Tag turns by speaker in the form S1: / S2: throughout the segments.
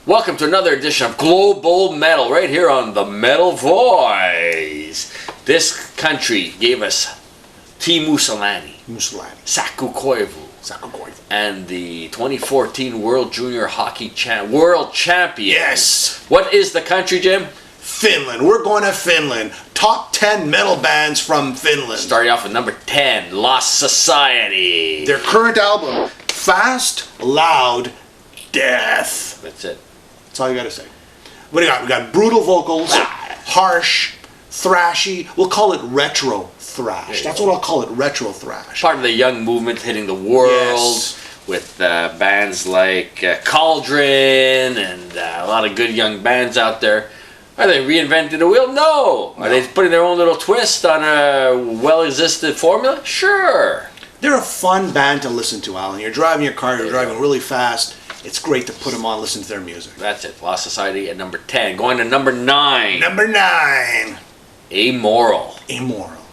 S1: Welcome to another edition of Global Metal, right here on the Metal Voice. This country gave us Team Mussolani, Saku Koivu, and the 2014 World Junior Hockey World Champion.
S2: Yes!
S1: What is the country, Jim?
S2: Finland. We're going to Finland. Top 10 metal bands from Finland.
S1: Starting off with number 10, Lost Society.
S2: Their current album, Fast, Loud, Death.
S1: That's it.
S2: That's all you gotta say. What do you got? We got brutal vocals, harsh, thrashy. We'll call it retro thrash. That's what I'll call it, retro thrash.
S1: Part of the young movement hitting the world with bands like Cauldron and a lot of good young bands out there. Are they reinventing the wheel? No. Are they putting their own little twist on a well-existed formula? Sure.
S2: They're a fun band to listen to, Alan. You're driving your car, you're driving really fast. It's great to put them on, listen to their music.
S1: That's it. Lost Society at number 10. Going to number 9.
S2: Number 9.
S1: Amoral.
S2: Amoral.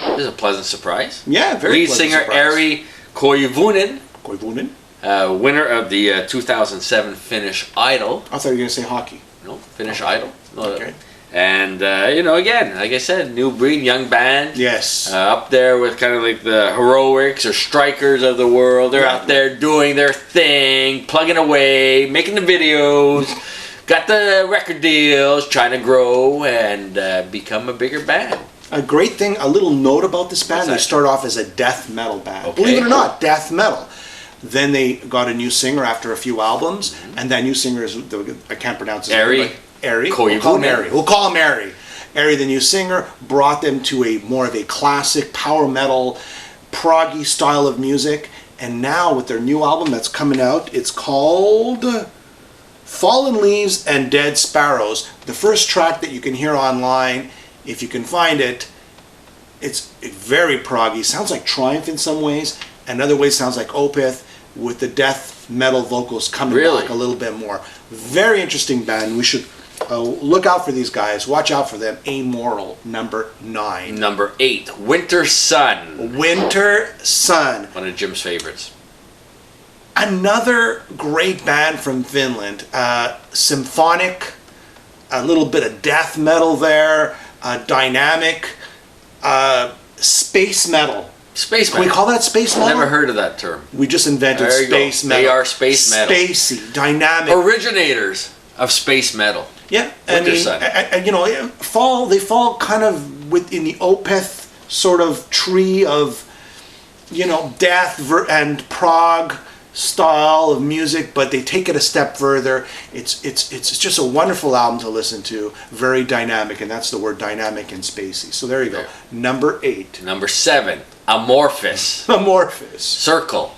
S1: This is a pleasant surprise.
S2: Yeah, very
S1: Lead
S2: pleasant
S1: singer
S2: surprise.
S1: Ari Koivunen.
S2: Koivunen?
S1: Winner of the 2007 Finnish Idol.
S2: I thought you were going to say hockey.
S1: No, Finnish Idol. No,
S2: Okay.
S1: And, again, like I said, new breed, young band.
S2: Yes.
S1: Up there with kind of like the heroics or strikers of the world. They're out there doing their thing, plugging away, making the videos, got the record deals, trying to grow and become a bigger band.
S2: A great thing, a little note about this band, they start off as a death metal band. Okay. Believe it or not, death metal. Then they got a new singer after a few albums, and that new singer is, I can't pronounce his name. Ari. We'll call him Ari. We'll call him Ari. Ari, the new singer, brought them to a more of a classic power metal, proggy style of music. And now with their new album that's coming out, it's called Fallen Leaves and Dead Sparrows. The first track that you can hear online, if you can find it, it's very proggy. Sounds like Triumph in some ways. In other ways sounds like Opeth, with the death metal vocals coming back a little bit more. Very interesting band. We should look out for these guys. Watch out for them. Amoral, number 9.
S1: Number 8, Wintersun.
S2: Wintersun.
S1: One of Jim's favorites.
S2: Another great band from Finland. Symphonic, a little bit of death metal there, dynamic, space metal.
S1: Space metal.
S2: Can we call that space metal?
S1: I've never heard of that term.
S2: We just invented space metal.
S1: They are space metal.
S2: Spacey, dynamic.
S1: Originators of space metal.
S2: Yeah, I mean, they fall kind of within the Opeth sort of tree of, death and prog style of music, but they take it a step further. It's just a wonderful album to listen to. Very dynamic, and that's the word, dynamic and spacey. So there you go. Number 8.
S1: Number 7, Amorphis.
S2: Amorphis.
S1: Circle.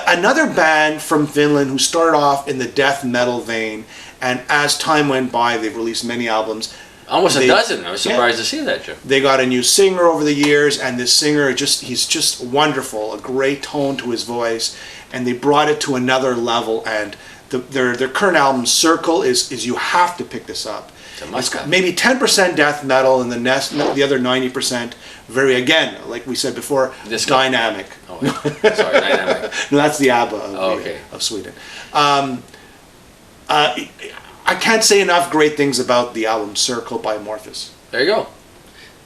S2: Another band from Finland who started off in the death metal vein, and as time went by, they've released many albums.
S1: Almost a dozen. I was surprised to see that, Jim.
S2: They got a new singer over the years, and this singer, he's just wonderful. A great tone to his voice, and they brought it to another level. And their current album, Circle, is you have to pick this up. It's maybe 10% death metal, and the other 90% very, again, like we said before, dynamic.
S1: Oh, sorry, dynamic.
S2: No, that's the ABBA of Sweden. I can't say enough great things about the album Circle by Amorphis.
S1: There you go.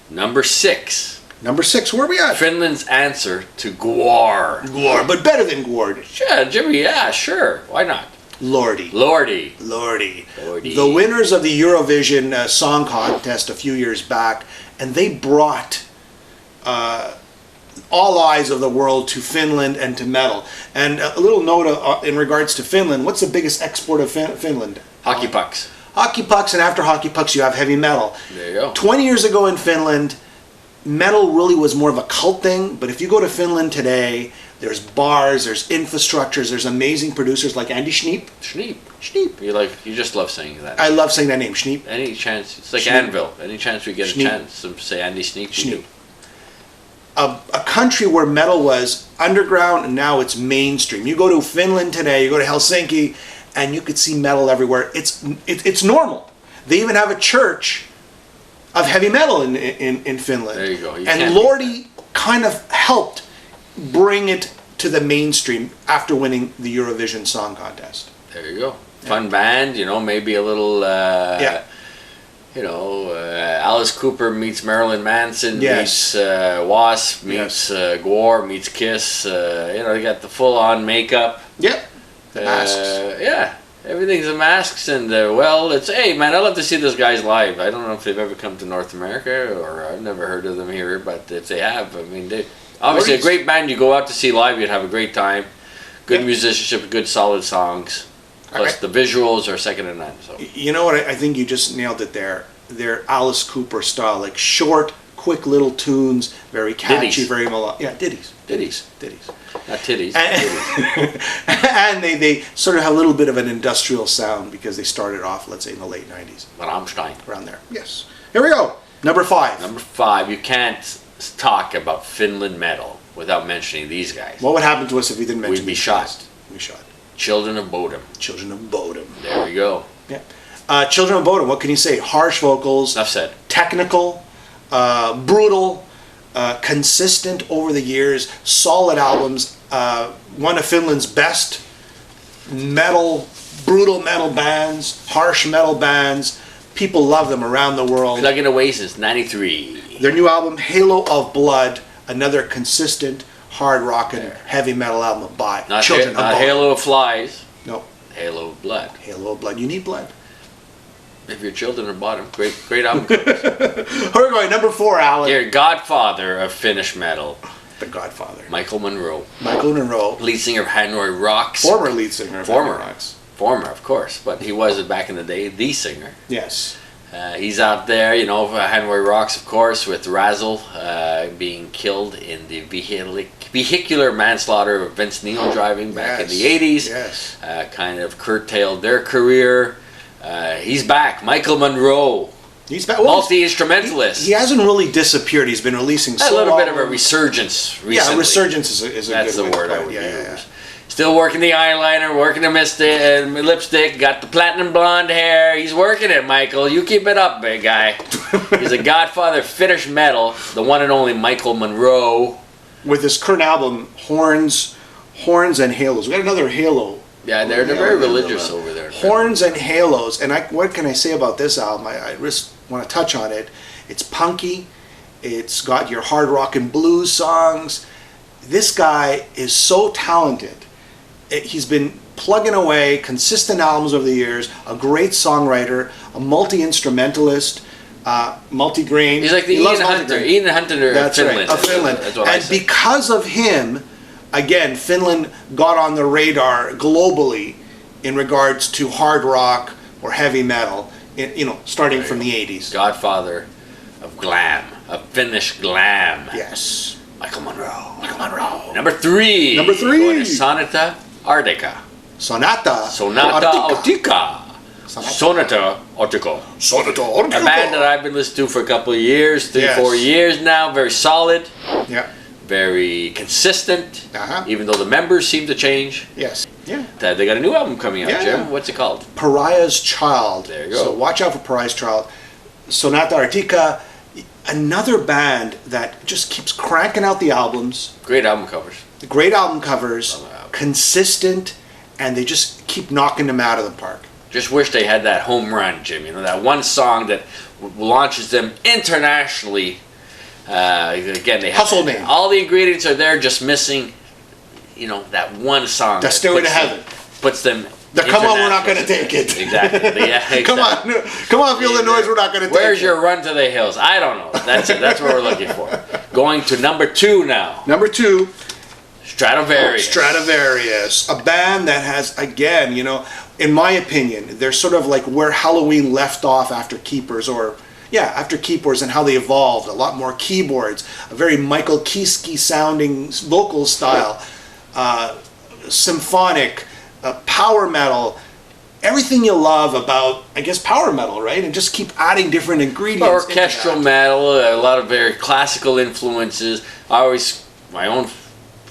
S1: Number 6.
S2: Number 6, where are we at?
S1: Finland's answer to Gwar.
S2: Gwar, but better than Gwar.
S1: Yeah, Jimmy, sure. Why not?
S2: Lordi. The winners of the Eurovision Song Contest a few years back, and they brought all eyes of the world to Finland and to metal. And a little note in regards to Finland, what's the biggest export of Finland?
S1: Hockey pucks.
S2: Hockey pucks, and after hockey pucks you have heavy metal.
S1: There you go.
S2: 20 years ago in Finland, metal really was more of a cult thing, but if you go to Finland today, there's bars, there's infrastructures, there's amazing producers like Andy Schneep.
S1: Schneep. You just love saying that.
S2: I love saying that name, Schneep.
S1: Any chance, it's like Schneep. Anvil. Any chance we get a chance to say Andy Schneep.
S2: A country where metal was underground and now it's mainstream. You go to Finland today, you go to Helsinki, and you could see metal everywhere. It's normal. They even have a church of heavy metal in Finland.
S1: There you go.
S2: And Lordi kind of helped bring it to the mainstream after winning the Eurovision Song Contest.
S1: There you go. Fun band, maybe a little, Alice Cooper meets Marilyn Manson, meets Wasp, meets Gore, meets Kiss. They got the full-on makeup.
S2: Yep. The masks.
S1: Everything's the masks, and hey man, I'd love to see those guys live. I don't know if they've ever come to North America, or I've never heard of them here, but if they have, I mean, they obviously a great band. You go out to see live, you'd have a great time. Good musicianship, good solid songs. Plus the visuals are second to none. So
S2: you know what? I think you just nailed it there. They're Alice Cooper style, like short, quick little tunes, very catchy, very melodic. Yeah, ditties.
S1: Not titties.
S2: And they sort of have a little bit of an industrial sound because they started off, let's say, in the late 90s.
S1: Rammstein.
S2: Around there. Yes. Here we go. Number 5.
S1: Number 5. You can't talk about Finland metal without mentioning these guys.
S2: What would happen to us if we didn't mention
S1: We'd be shot.
S2: We'd be shot.
S1: Children of Bodom.
S2: Children of Bodom.
S1: There we go.
S2: Yeah. Children of Bodom, what can you say? Harsh vocals.
S1: Enough said.
S2: Technical, brutal, consistent over the years, solid albums. One of Finland's best brutal metal bands, harsh metal bands. People love them around the world.
S1: Like in Oasis, 93.
S2: Their new album, Halo of Blood, another consistent, hard rockin', heavy metal album by Children of Bodom.
S1: Halo of Flies.
S2: No.
S1: Halo of Blood.
S2: Halo of Blood. You need blood.
S1: If your children are bottom, great album covers.
S2: We're going number 4, Alan.
S1: Your godfather of Finnish metal.
S2: The Godfather.
S1: Michael Monroe.
S2: Michael Monroe.
S1: Lead singer of Hanoi Rocks.
S2: Former lead singer of Hanoi Rocks.
S1: Former, of course, but he was back in the day the singer.
S2: Yes.
S1: He's out there, Hanoi Rocks, of course, with Razzle being killed in the vehicular manslaughter of Vince Neil driving back in the 80s.
S2: Yes.
S1: Kind of curtailed their career. He's back. Michael Monroe.
S2: He's back.
S1: Multi-instrumentalist.
S2: He hasn't really disappeared. He's been releasing
S1: a little bit of a resurgence recently.
S2: Yeah, a resurgence is a
S1: That's
S2: good
S1: the word I would use.
S2: Yeah.
S1: Still working the eyeliner, working the lipstick, got the platinum blonde hair. He's working it, Michael. You keep it up, big guy. He's a godfather of Finnish metal, the one and only Michael Monroe.
S2: With his current album, Horns and Halos. We got another Halo.
S1: Yeah, they're very religious over there.
S2: Horns and Halos. And what can I say about this album? I just want to touch on it. It's punky. It's got your hard rock and blues songs. This guy is so talented. He's been plugging away consistent albums over the years, a great songwriter, a multi-instrumentalist, multi-grain.
S1: He's like the Ian Hunter of Finland.
S2: Of Finland.
S1: That's what I
S2: said. Because of him, again, Finland got on the radar globally in regards to hard rock or heavy metal, starting from the 80s.
S1: Godfather of glam, of Finnish glam.
S2: Yes.
S1: Michael Monroe. Number 3.
S2: Going to
S1: Sonata Arctica.
S2: Sonata
S1: Arctica. Sonata Arctica. A band that I've been listening to for a couple of years, 3-4 years now. Very solid.
S2: Yeah.
S1: Very consistent. Even though the members seem to change.
S2: Yes. Yeah.
S1: They got a new album coming out, Jim. What's it called?
S2: Pariah's Child.
S1: There you go.
S2: So watch out for Pariah's Child. Sonata Arctica, another band that just keeps cranking out the albums.
S1: Great album covers.
S2: Consistent, and they just keep knocking them out of the park.
S1: Just wish they had that home run, Jim. That one song that launches them internationally. Again, they have
S2: household name.
S1: All the ingredients are there, just missing, that one song.
S2: The Stairway to Heaven.
S1: Puts them.
S2: Come on, we're not going to take it.
S1: Exactly. Yeah. Exactly.
S2: Come on, feel the noise. We're not going to take it.
S1: Where's your run to the hills? I don't know. That's it. That's what we're looking for. Going to number 2 now.
S2: Number 2.
S1: Stratovarius.
S2: A band that has, again, in my opinion, they're sort of like where Halloween left off after Keepers, after Keepers, and how they evolved. A lot more keyboards, a very Michael Kiske sounding vocal style, symphonic, power metal, everything you love about, I guess, power metal, right? And just keep adding different ingredients.
S1: Orchestral metal, a lot of very classical influences. My own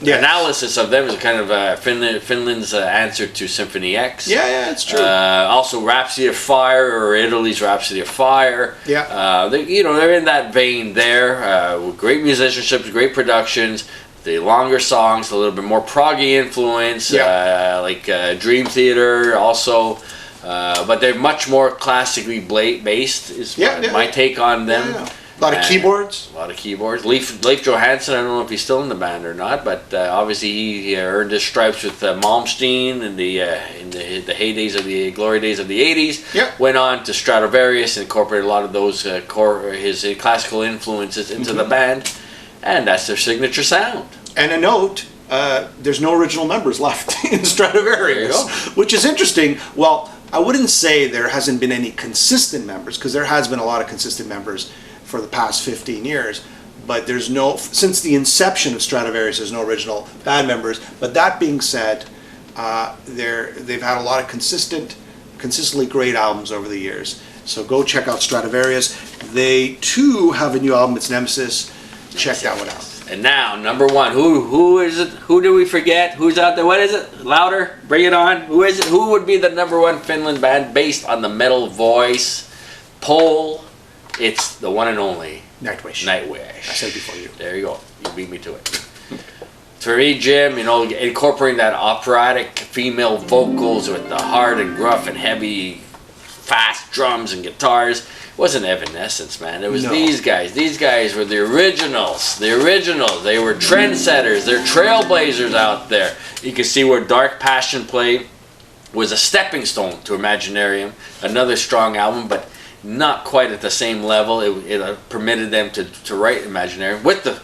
S1: analysis of them is kind of Finland's answer to Symphony X.
S2: Yeah, it's true.
S1: Also Rhapsody of Fire, or Italy's Rhapsody of Fire.
S2: Yeah.
S1: They're in that vein there. With great musicianships, great productions. the longer songs, a little bit more proggy influence, like Dream Theater also. But they're much more classically based, is my take on them.
S2: A lot of keyboards.
S1: A lot of keyboards. Leif Johansson, I don't know if he's still in the band or not, but obviously he earned his stripes with Malmsteen in the heydays of the glory days of the 80s.
S2: Yep.
S1: Went on to Stratovarius and incorporated a lot of those his classical influences into the band, and that's their signature sound.
S2: And a note, there's no original members left in Stratovarius, which is interesting. Well, I wouldn't say there hasn't been any consistent members, because there has been a lot of consistent members for the past 15 years, but there's no, since the inception of Stratovarius, there's no original band members. But that being said, they've had a lot of consistently great albums over the years. So go check out Stratovarius. They too have a new album, it's Nemesis. Check that one out.
S1: And now, number one, who is it? Who do we forget? Who's out there? What is it? Louder, bring it on. Who is it? Who would be the number one Finland band based on the Metal Voice poll? It's the one and only
S2: Nightwish.
S1: Nightwish.
S2: I said before you.
S1: There you go. You beat me to it. For me, Jim, incorporating that operatic female vocals with the hard and gruff and heavy, fast drums and guitars. It wasn't Evanescence, man. It was these guys. These guys were the originals. The originals. They were trendsetters. They're trailblazers out there. You can see where Dark Passion Play was a stepping stone to Imaginarium. Another strong album, but not quite at the same level. It permitted them to write Imaginarium with the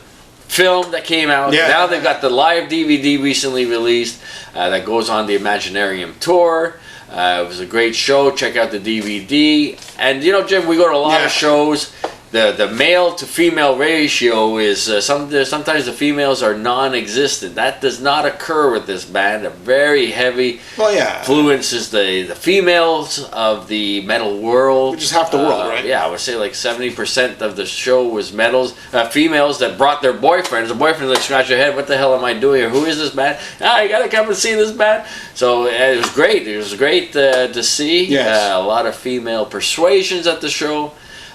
S1: film that came out.
S2: Yeah.
S1: Now they've got the live DVD recently released that goes on the Imaginarium tour. It was a great show. Check out the DVD. And Jim, we go to a lot of shows. The male to female ratio is sometimes the females are non-existent. That does not occur with this band. A very heavy influences the females of the metal world.
S2: Which is half the world, right?
S1: Yeah, I would say like 70% of the show was females that brought their boyfriends. The boyfriends like scratch your head. What the hell am I doing here? Who is this band? You gotta come and see this band. So it was great. It was great to see.
S2: Yes.
S1: A lot of female persuasions at the show.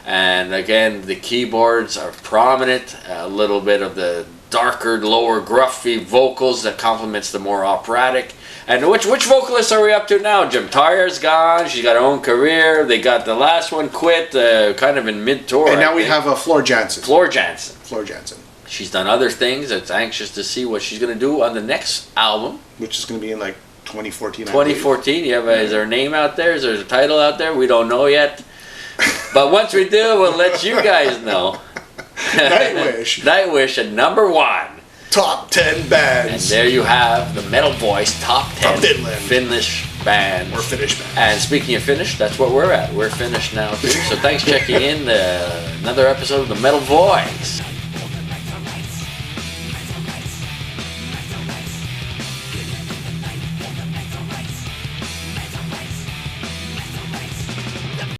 S1: And again, the keyboards are prominent. A little bit of the darker, lower, gruffy vocals that complements the more operatic. And which vocalists are we up to now, Jim? Tara's gone. She's got her own career. They got the last one quit, kind of in mid-tour.
S2: And now we have Floor Jansen.
S1: Floor Jansen.
S2: Floor Jansen.
S1: She's done other things. It's anxious to see what she's going to do on the next album.
S2: Which is going to be in like 2014.
S1: 2014. Is there a name out there? Is there a title out there? We don't know yet. But once we do, we'll let you guys know.
S2: Nightwish.
S1: Nightwish at number one.
S2: Top 10 bands.
S1: And there you have the Metal Voice Top 10 Finnish bands.
S2: Or Finnish bands.
S1: And speaking of Finnish, that's what we're at. We're Finnish now too. So thanks for checking in. Another episode of the Metal Voice.